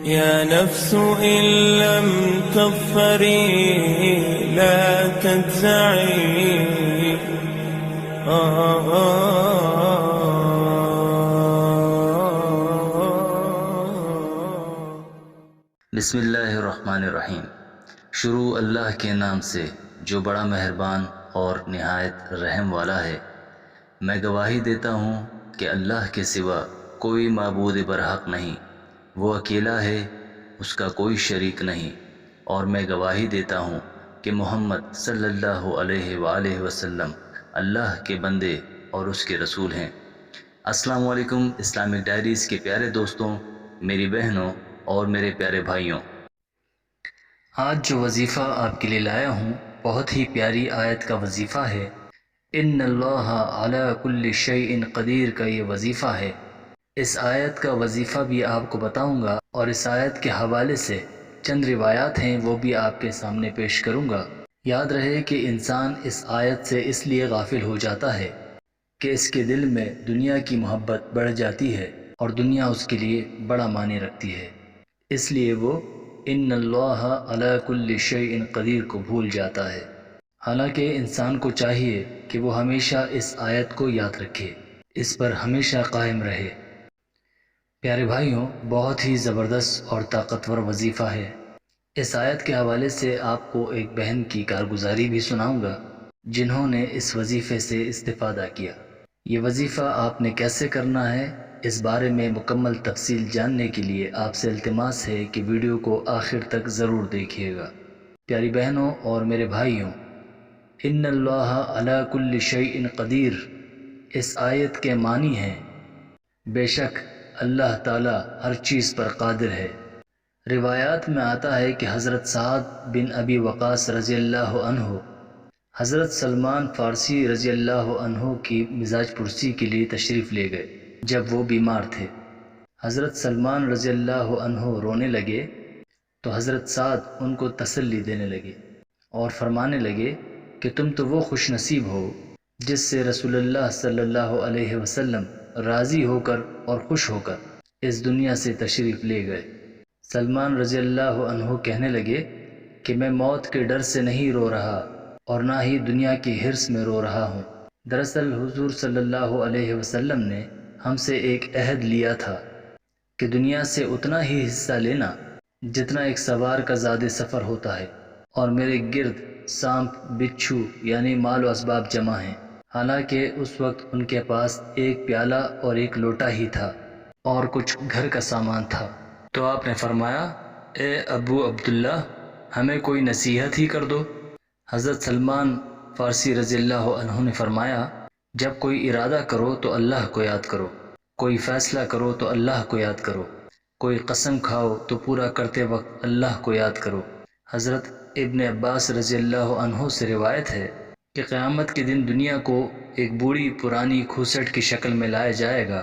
يا نفس إن لم تظفري لا تجزعي. بسم اللہ الرحمن الرحیم۔ شروع اللہ کے نام سے جو بڑا مہربان اور نہایت رحم والا ہے۔ میں گواہی دیتا ہوں کہ اللہ کے سوا کوئی معبود برحق نہیں، وہ اکیلا ہے، اس کا کوئی شریک نہیں، اور میں گواہی دیتا ہوں کہ محمد صلی اللہ علیہ وآلہ وسلم اللہ کے بندے اور اس کے رسول ہیں۔ السلام علیکم اسلامک ڈائریز کے پیارے دوستوں، میری بہنوں اور میرے پیارے بھائیوں، آج جو وظیفہ آپ کے لیے لایا ہوں بہت ہی پیاری آیت کا وظیفہ ہے۔ ان اللہ علی کل شیء قدیر کا یہ وظیفہ ہے۔ اس آیت کا وظیفہ بھی آپ کو بتاؤں گا، اور اس آیت کے حوالے سے چند روایات ہیں وہ بھی آپ کے سامنے پیش کروں گا۔ یاد رہے کہ انسان اس آیت سے اس لیے غافل ہو جاتا ہے کہ اس کے دل میں دنیا کی محبت بڑھ جاتی ہے اور دنیا اس کے لیے بڑا معنی رکھتی ہے، اس لیے وہ ان اللہ علی کل شیء قدیر کو بھول جاتا ہے۔ حالانکہ انسان کو چاہیے کہ وہ ہمیشہ اس آیت کو یاد رکھے، اس پر ہمیشہ قائم رہے۔ پیارے بھائیوں، بہت ہی زبردست اور طاقتور وظیفہ ہے۔ اس آیت کے حوالے سے آپ کو ایک بہن کی کارگزاری بھی سناؤں گا جنہوں نے اس وظیفے سے استفادہ کیا۔ یہ وظیفہ آپ نے کیسے کرنا ہے، اس بارے میں مکمل تفصیل جاننے کے لیے آپ سے التماس ہے کہ ویڈیو کو آخر تک ضرور دیکھیے گا۔ پیاری بہنوں اور میرے بھائیوں، ان اللہ علی کل شیء قدیر، اس آیت کے معنی ہیں بے شک اللہ تعالی ہر چیز پر قادر ہے۔ روایات میں آتا ہے کہ حضرت سعد بن ابی وقاص رضی اللہ عنہ حضرت سلمان فارسی رضی اللہ عنہ کی مزاج پرسی کے لیے تشریف لے گئے جب وہ بیمار تھے۔ حضرت سلمان رضی اللہ عنہ رونے لگے تو حضرت سعد ان کو تسلی دینے لگے اور فرمانے لگے کہ تم تو وہ خوش نصیب ہو جس سے رسول اللہ صلی اللہ علیہ وسلم راضی ہو کر اور خوش ہو کر اس دنیا سے تشریف لے گئے۔ سلمان رضی اللہ عنہ کہنے لگے کہ میں موت کے ڈر سے نہیں رو رہا اور نہ ہی دنیا کی حرص میں رو رہا ہوں۔ دراصل حضور صلی اللہ علیہ وسلم نے ہم سے ایک عہد لیا تھا کہ دنیا سے اتنا ہی حصہ لینا جتنا ایک سوار کا زاد سفر ہوتا ہے، اور میرے گرد سانپ بچھو یعنی مال و اسباب جمع ہیں۔ حالانکہ اس وقت ان کے پاس ایک پیالہ اور ایک لوٹا ہی تھا اور کچھ گھر کا سامان تھا، تو آپ نے فرمایا اے ابو عبداللہ، ہمیں کوئی نصیحت ہی کر دو۔ حضرت سلمان فارسی رضی اللہ عنہ نے فرمایا جب کوئی ارادہ کرو تو اللہ کو یاد کرو، کوئی فیصلہ کرو تو اللہ کو یاد کرو، کوئی قسم کھاؤ تو پورا کرتے وقت اللہ کو یاد کرو۔ حضرت ابن عباس رضی اللہ عنہ سے روایت ہے کہ قیامت کے دن دنیا کو ایک بوڑھی پرانی کھوسٹ کی شکل میں لایا جائے گا،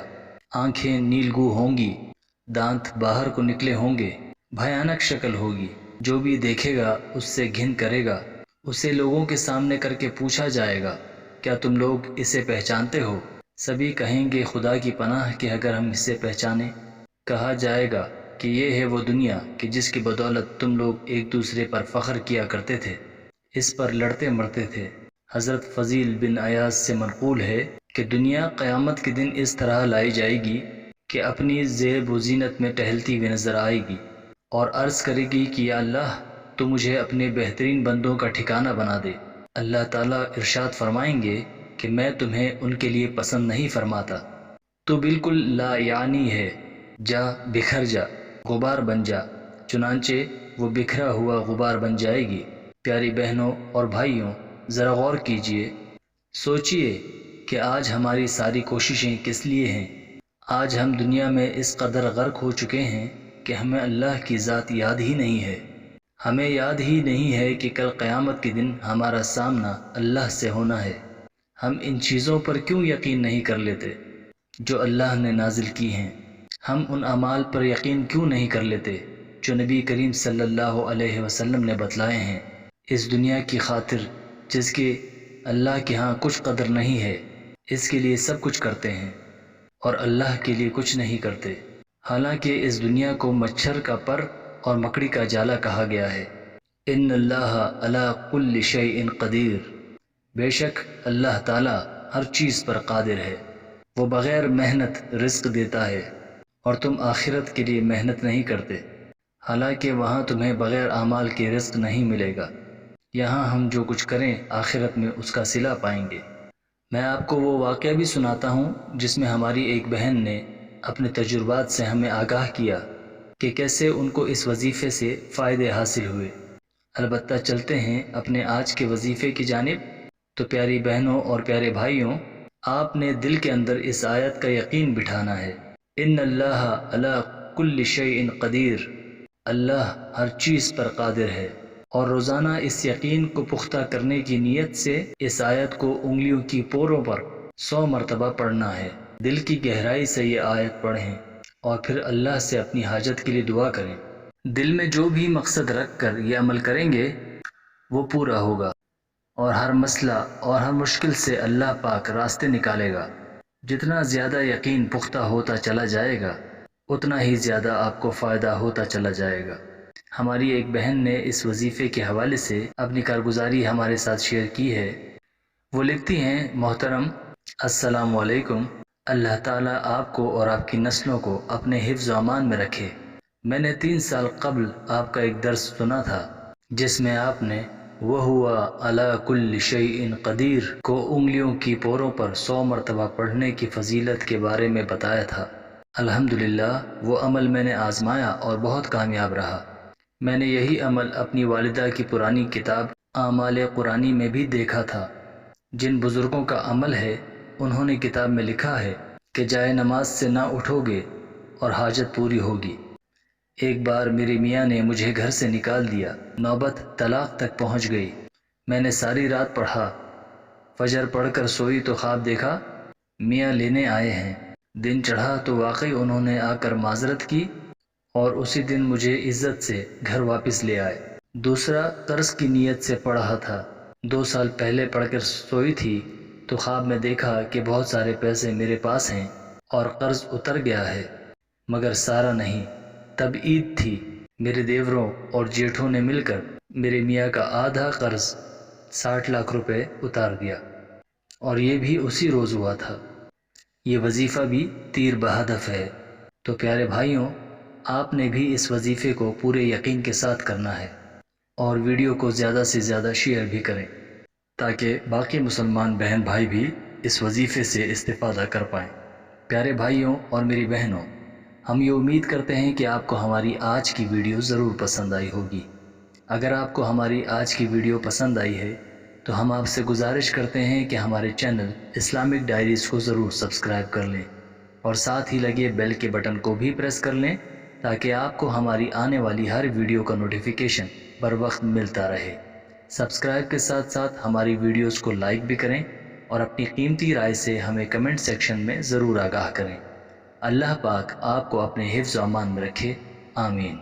آنکھیں نیلگو ہوں گی، دانت باہر کو نکلے ہوں گے، بھیانک شکل ہوگی، جو بھی دیکھے گا اس سے گھن کرے گا۔ اسے لوگوں کے سامنے کر کے پوچھا جائے گا کیا تم لوگ اسے پہچانتے ہو؟ سبھی کہیں گے خدا کی پناہ کہ اگر ہم اسے پہچانیں۔ کہا جائے گا کہ یہ ہے وہ دنیا کہ جس کی بدولت تم لوگ ایک دوسرے پر فخر کیا کرتے تھے، اس پر لڑتے مرتے تھے۔ حضرت فضیل بن عیاض سے منقول ہے کہ دنیا قیامت کے دن اس طرح لائی جائے گی کہ اپنی زیب و زینت میں ٹہلتی ہوئی نظر آئے گی اور عرض کرے گی کہ یا اللہ تو مجھے اپنے بہترین بندوں کا ٹھکانہ بنا دے۔ اللہ تعالیٰ ارشاد فرمائیں گے کہ میں تمہیں ان کے لیے پسند نہیں فرماتا، تو بالکل لا یعنی ہے، جا بکھر جا، غبار بن جا۔ چنانچہ وہ بکھرا ہوا غبار بن جائے گی۔ پیاری بہنوں اور بھائیوں، ذرا غور کیجئے، سوچئے کہ آج ہماری ساری کوششیں کس لیے ہیں؟ آج ہم دنیا میں اس قدر غرق ہو چکے ہیں کہ ہمیں اللہ کی ذات یاد ہی نہیں ہے۔ ہمیں یاد ہی نہیں ہے کہ کل قیامت کے دن ہمارا سامنا اللہ سے ہونا ہے۔ ہم ان چیزوں پر کیوں یقین نہیں کر لیتے جو اللہ نے نازل کی ہیں؟ ہم ان اعمال پر یقین کیوں نہیں کر لیتے جو نبی کریم صلی اللہ علیہ وسلم نے بتلائے ہیں؟ اس دنیا کی خاطر جس کی اللہ کے ہاں کچھ قدر نہیں ہے، اس کے لیے سب کچھ کرتے ہیں اور اللہ کے لیے کچھ نہیں کرتے۔ حالانکہ اس دنیا کو مچھر کا پر اور مکڑی کا جالا کہا گیا ہے۔ ان اللہ علی کل شیء قدیر، بے شک اللہ تعالیٰ ہر چیز پر قادر ہے۔ وہ بغیر محنت رزق دیتا ہے اور تم آخرت کے لیے محنت نہیں کرتے، حالانکہ وہاں تمہیں بغیر اعمال کے رزق نہیں ملے گا۔ یہاں ہم جو کچھ کریں آخرت میں اس کا صلہ پائیں گے۔ میں آپ کو وہ واقعہ بھی سناتا ہوں جس میں ہماری ایک بہن نے اپنے تجربات سے ہمیں آگاہ کیا کہ کیسے ان کو اس وظیفے سے فائدے حاصل ہوئے۔ البتہ چلتے ہیں اپنے آج کے وظیفے کی جانب۔ تو پیاری بہنوں اور پیارے بھائیوں، آپ نے دل کے اندر اس آیت کا یقین بٹھانا ہے، ان اللہ علی کل شیء قدیر، اللہ ہر چیز پر قادر ہے، اور روزانہ اس یقین کو پختہ کرنے کی نیت سے اس آیت کو انگلیوں کی پوروں پر 100 مرتبہ پڑھنا ہے۔ دل کی گہرائی سے یہ آیت پڑھیں اور پھر اللہ سے اپنی حاجت کے لیے دعا کریں۔ دل میں جو بھی مقصد رکھ کر یہ عمل کریں گے وہ پورا ہوگا، اور ہر مسئلہ اور ہر مشکل سے اللہ پاک راستے نکالے گا۔ جتنا زیادہ یقین پختہ ہوتا چلا جائے گا اتنا ہی زیادہ آپ کو فائدہ ہوتا چلا جائے گا۔ ہماری ایک بہن نے اس وظیفے کے حوالے سے اپنی کارگزاری ہمارے ساتھ شیئر کی ہے۔ وہ لکھتی ہیں، محترم السلام علیکم، اللہ تعالیٰ آپ کو اور آپ کی نسلوں کو اپنے حفظ و امان میں رکھے۔ میں نے 3 سال قبل آپ کا ایک درس سنا تھا جس میں آپ نے وَهُوَ عَلَى كُلِّ شَيْءٍ قَدِيرٌ کو انگلیوں کی پوروں پر 100 مرتبہ پڑھنے کی فضیلت کے بارے میں بتایا تھا۔ الحمدللہ وہ عمل میں نے آزمایا اور بہت کامیاب رہا۔ میں نے یہی عمل اپنی والدہ کی پرانی کتاب اعمال قرآنی میں بھی دیکھا تھا۔ جن بزرگوں کا عمل ہے انہوں نے کتاب میں لکھا ہے کہ جائے نماز سے نہ اٹھو گے اور حاجت پوری ہوگی۔ ایک بار میرے میاں نے مجھے گھر سے نکال دیا، نوبت طلاق تک پہنچ گئی۔ میں نے ساری رات پڑھا، فجر پڑھ کر سوئی تو خواب دیکھا میاں لینے آئے ہیں۔ دن چڑھا تو واقعی انہوں نے آ کر معذرت کی اور اسی دن مجھے عزت سے گھر واپس لے آئے۔ دوسرا قرض کی نیت سے پڑھا تھا، 2 سال پہلے پڑھ کر سوئی تھی تو خواب میں دیکھا کہ بہت سارے پیسے میرے پاس ہیں اور قرض اتر گیا ہے، مگر سارا نہیں۔ تب عید تھی، میرے دیوروں اور جیٹھوں نے مل کر میرے میاں کا آدھا قرض 60 لاکھ روپے اتار دیا، اور یہ بھی اسی روز ہوا تھا۔ یہ وظیفہ بھی تیر بہدف ہے۔ تو پیارے بھائیوں، آپ نے بھی اس وظیفے کو پورے یقین کے ساتھ کرنا ہے، اور ویڈیو کو زیادہ سے زیادہ شیئر بھی کریں تاکہ باقی مسلمان بہن بھائی بھی اس وظیفے سے استفادہ کر پائیں۔ پیارے بھائیوں اور میری بہنوں، ہم یہ امید کرتے ہیں کہ آپ کو ہماری آج کی ویڈیو ضرور پسند آئی ہوگی۔ اگر آپ کو ہماری آج کی ویڈیو پسند آئی ہے تو ہم آپ سے گزارش کرتے ہیں کہ ہمارے چینل اسلامک ڈائریز کو ضرور سبسکرائب کر لیں اور ساتھ ہی لگے بیل کے بٹن کو بھی پریس کر لیں تاکہ آپ کو ہماری آنے والی ہر ویڈیو کا نوٹیفیکیشن بر وقت ملتا رہے۔ سبسکرائب کے ساتھ ساتھ ہماری ویڈیوز کو لائک بھی کریں اور اپنی قیمتی رائے سے ہمیں کمنٹ سیکشن میں ضرور آگاہ کریں۔ اللہ پاک آپ کو اپنے حفظ و امان میں رکھے، آمین۔